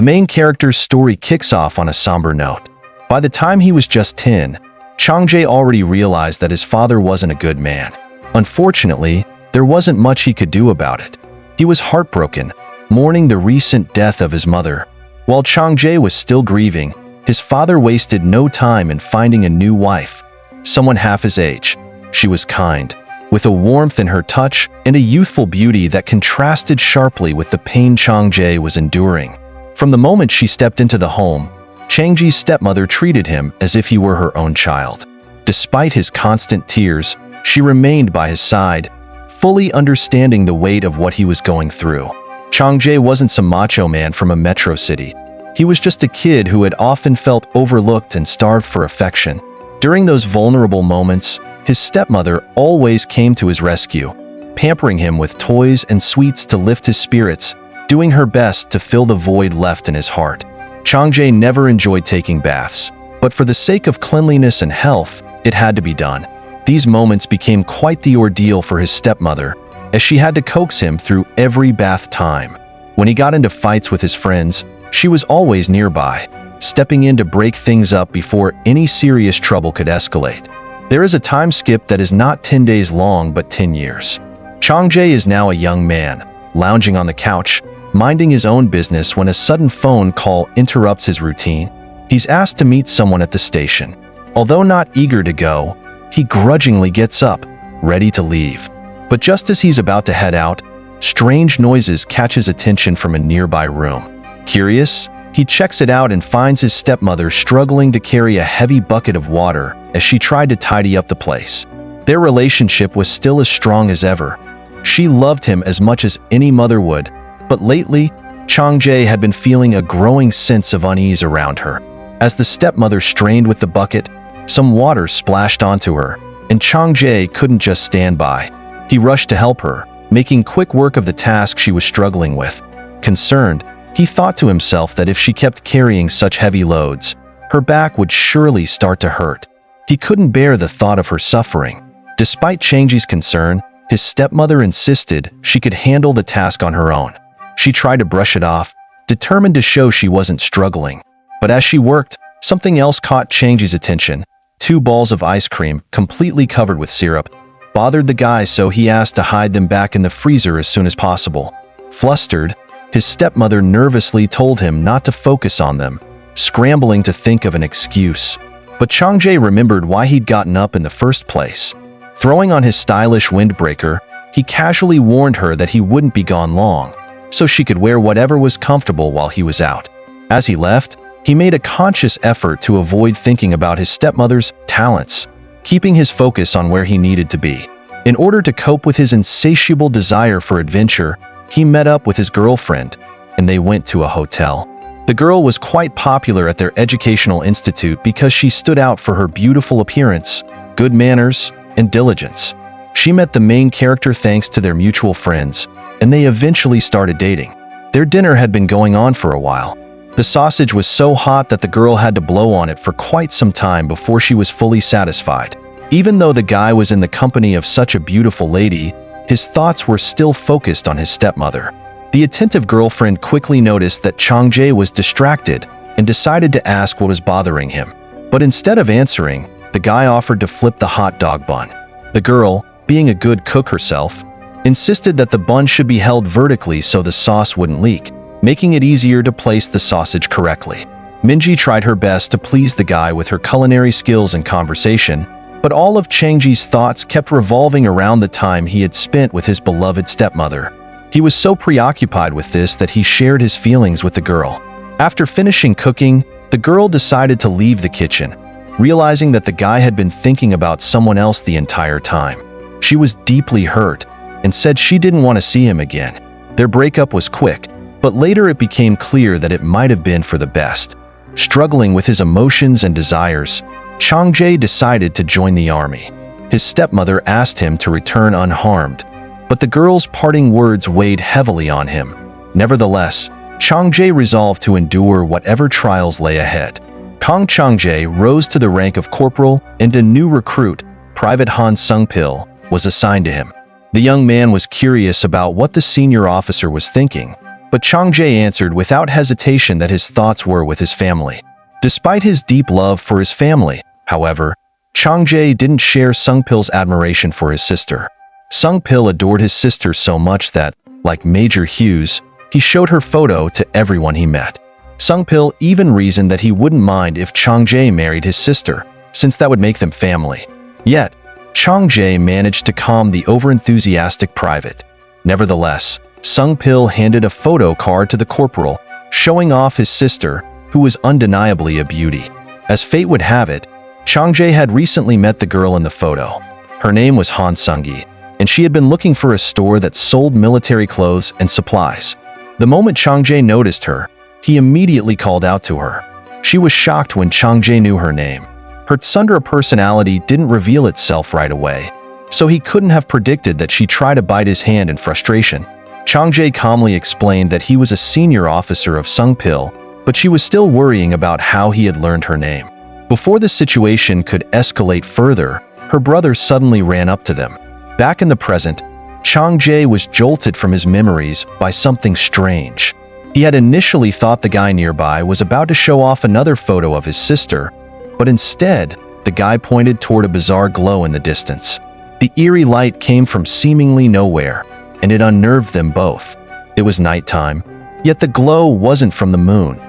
The main character's story kicks off on a somber note. By the time he was just 10, Chang-jae already realized that his father wasn't a good man. Unfortunately, there wasn't much he could do about it. He was heartbroken, mourning the recent death of his mother. While Chang-jae was still grieving, his father wasted no time in finding a new wife, someone half his age. She was kind, with a warmth in her touch and a youthful beauty that contrasted sharply with the pain Chang-jae was enduring. From the moment she stepped into the home, Chang-jae's stepmother treated him as if he were her own child. Despite his constant tears, she remained by his side, fully understanding the weight of what he was going through. Chang-jae wasn't some macho man from a metro city. He was just a kid who had often felt overlooked and starved for affection. During those vulnerable moments, his stepmother always came to his rescue, pampering him with toys and sweets to lift his spirits, doing her best to fill the void left in his heart. Chang-jae never enjoyed taking baths, but for the sake of cleanliness and health, it had to be done. These moments became quite the ordeal for his stepmother, as she had to coax him through every bath time. When he got into fights with his friends, she was always nearby, stepping in to break things up before any serious trouble could escalate. There is a time skip that is not 10 days long but 10 years. Chang-jae is now a young man, lounging on the couch, minding his own business when a sudden phone call interrupts his routine. He's asked to meet someone at the station. Although not eager to go, he grudgingly gets up, ready to leave. But just as he's about to head out, strange noises catch his attention from a nearby room. Curious, he checks it out and finds his stepmother struggling to carry a heavy bucket of water as she tried to tidy up the place. Their relationship was still as strong as ever. She loved him as much as any mother would, but lately, Chang-jae had been feeling a growing sense of unease around her. As the stepmother strained with the bucket, some water splashed onto her, and Chang-jae couldn't just stand by. He rushed to help her, making quick work of the task she was struggling with. Concerned, he thought to himself that if she kept carrying such heavy loads, her back would surely start to hurt. He couldn't bear the thought of her suffering. Despite Chang-jae's concern, his stepmother insisted she could handle the task on her own. She tried to brush it off, determined to show she wasn't struggling. But as she worked, something else caught Chang-jae's attention. 2 balls of ice cream, completely covered with syrup, bothered the guy, so he asked to hide them back in the freezer as soon as possible. Flustered, his stepmother nervously told him not to focus on them, scrambling to think of an excuse. But Chang-jae remembered why he'd gotten up in the first place. Throwing on his stylish windbreaker, he casually warned her that he wouldn't be gone long, so she could wear whatever was comfortable while he was out. As he left, he made a conscious effort to avoid thinking about his stepmother's talents, keeping his focus on where he needed to be. In order to cope with his insatiable desire for adventure, he met up with his girlfriend, and they went to a hotel. The girl was quite popular at their educational institute because she stood out for her beautiful appearance, good manners, and diligence. She met the main character thanks to their mutual friends, and they eventually started dating. Their dinner had been going on for a while. The sausage was so hot that the girl had to blow on it for quite some time before she was fully satisfied. Even though the guy was in the company of such a beautiful lady, his thoughts were still focused on his stepmother. The attentive girlfriend quickly noticed that Chang-jae was distracted and decided to ask what was bothering him. But instead of answering, the guy offered to flip the hot dog bun. The girl, being a good cook herself, insisted that the bun should be held vertically so the sauce wouldn't leak, making it easier to place the sausage correctly. Minji tried her best to please the guy with her culinary skills and conversation, but all of Chang-jae's thoughts kept revolving around the time he had spent with his beloved stepmother. He was so preoccupied with this that he shared his feelings with the girl. After finishing cooking, the girl decided to leave the kitchen, realizing that the guy had been thinking about someone else the entire time. She was deeply hurt and said she didn't want to see him again. Their breakup was quick, but later it became clear that it might have been for the best. Struggling with his emotions and desires, Chang-jae decided to join the army. His stepmother asked him to return unharmed, but the girl's parting words weighed heavily on him. Nevertheless, Chang-jae resolved to endure whatever trials lay ahead. Kang Chang-jae rose to the rank of corporal, and a new recruit, Private Han Sung-pil, was assigned to him. The young man was curious about what the senior officer was thinking, but Chang-jae answered without hesitation that his thoughts were with his family. Despite his deep love for his family, however, Chang-jae didn't share Sung-pil's admiration for his sister. Sung-pil adored his sister so much that, like Major Hughes, he showed her photo to everyone he met. Sung-pil even reasoned that he wouldn't mind if Chang-jae married his sister, since that would make them family. Yet, Chang-jae managed to calm the overenthusiastic private. Nevertheless, Sung-pil handed a photo card to the corporal, showing off his sister, who was undeniably a beauty. As fate would have it, Chang-jae had recently met the girl in the photo. Her name was Han Sung-gi, and she had been looking for a store that sold military clothes and supplies. The moment Chang-jae noticed her, he immediately called out to her. She was shocked when Chang-jae knew her name. Her tsundere personality didn't reveal itself right away, so he couldn't have predicted that she'd try to bite his hand in frustration. Chang-jae calmly explained that he was a senior officer of Sung-pil, but she was still worrying about how he had learned her name. Before the situation could escalate further, her brother suddenly ran up to them. Back in the present, Chang-jae was jolted from his memories by something strange. He had initially thought the guy nearby was about to show off another photo of his sister, but instead, the guy pointed toward a bizarre glow in the distance. The eerie light came from seemingly nowhere, and it unnerved them both. It was nighttime, yet the glow wasn't from the moon.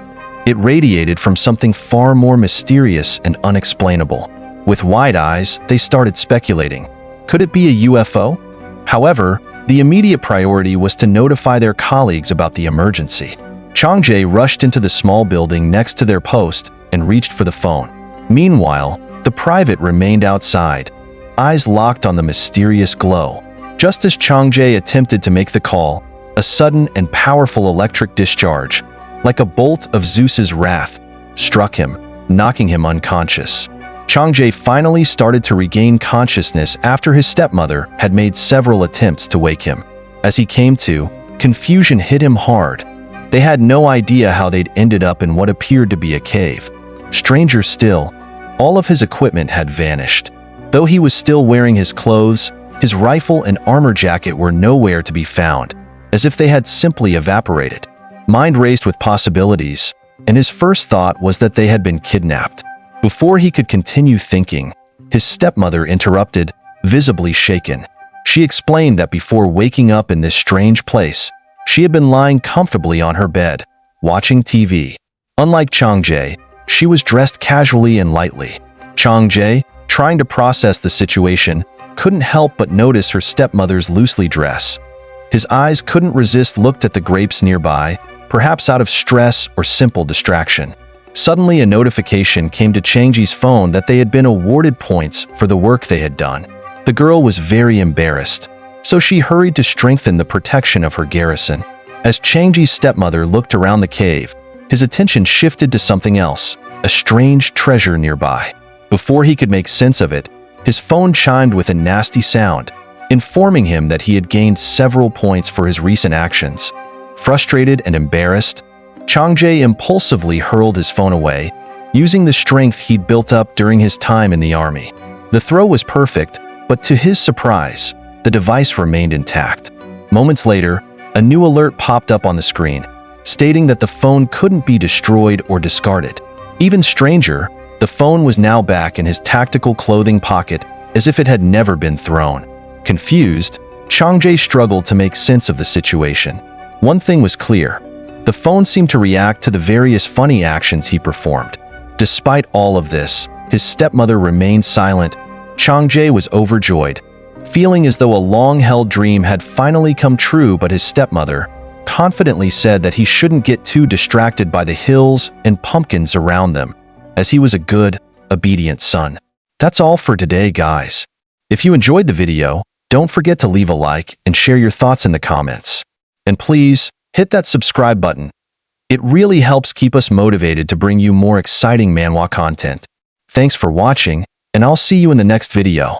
It radiated from something far more mysterious and unexplainable. With wide eyes, they started speculating. Could it be a UFO? However, the immediate priority was to notify their colleagues about the emergency. Chang-jae rushed into the small building next to their post and reached for the phone. Meanwhile, the private remained outside, eyes locked on the mysterious glow. Just as Chang-jae attempted to make the call, a sudden and powerful electric discharge, like a bolt of Zeus's wrath, struck him, knocking him unconscious. Chang-jae finally started to regain consciousness after his stepmother had made several attempts to wake him. As he came to, confusion hit him hard. They had no idea how they'd ended up in what appeared to be a cave. Stranger still, all of his equipment had vanished. Though he was still wearing his clothes, his rifle and armor jacket were nowhere to be found, as if they had simply evaporated. Mind raced with possibilities, and his first thought was that they had been kidnapped. Before he could continue thinking, his stepmother interrupted, visibly shaken. She explained that before waking up in this strange place, she had been lying comfortably on her bed, watching TV. Unlike Chang-jae, she was dressed casually and lightly. Chang-jae, trying to process the situation, couldn't help but notice her stepmother's loosely dress. His eyes couldn't resist looked at the grapes nearby, perhaps out of stress or simple distraction. Suddenly, a notification came to Chang-jae's phone that they had been awarded points for the work they had done. The girl was very embarrassed, so she hurried to strengthen the protection of her garrison. As Chang-jae's stepmother looked around the cave, his attention shifted to something else, a strange treasure nearby. Before he could make sense of it, his phone chimed with a nasty sound, informing him that he had gained several points for his recent actions. Frustrated and embarrassed, Chang-jae impulsively hurled his phone away, using the strength he'd built up during his time in the army. The throw was perfect, but to his surprise, the device remained intact. Moments later, a new alert popped up on the screen, stating that the phone couldn't be destroyed or discarded. Even stranger, the phone was now back in his tactical clothing pocket, as if it had never been thrown. Confused, Chang-jae struggled to make sense of the situation. One thing was clear. The phone seemed to react to the various funny actions he performed. Despite all of this, his stepmother remained silent. Chang-jae was overjoyed, feeling as though a long-held dream had finally come true, but his stepmother confidently said that he shouldn't get too distracted by the hills and pumpkins around them, as he was a good, obedient son. That's all for today, guys. If you enjoyed the video, don't forget to leave a like and share your thoughts in the comments. And please, hit that subscribe button. It really helps keep us motivated to bring you more exciting manhwa content. Thanks for watching, and I'll see you in the next video.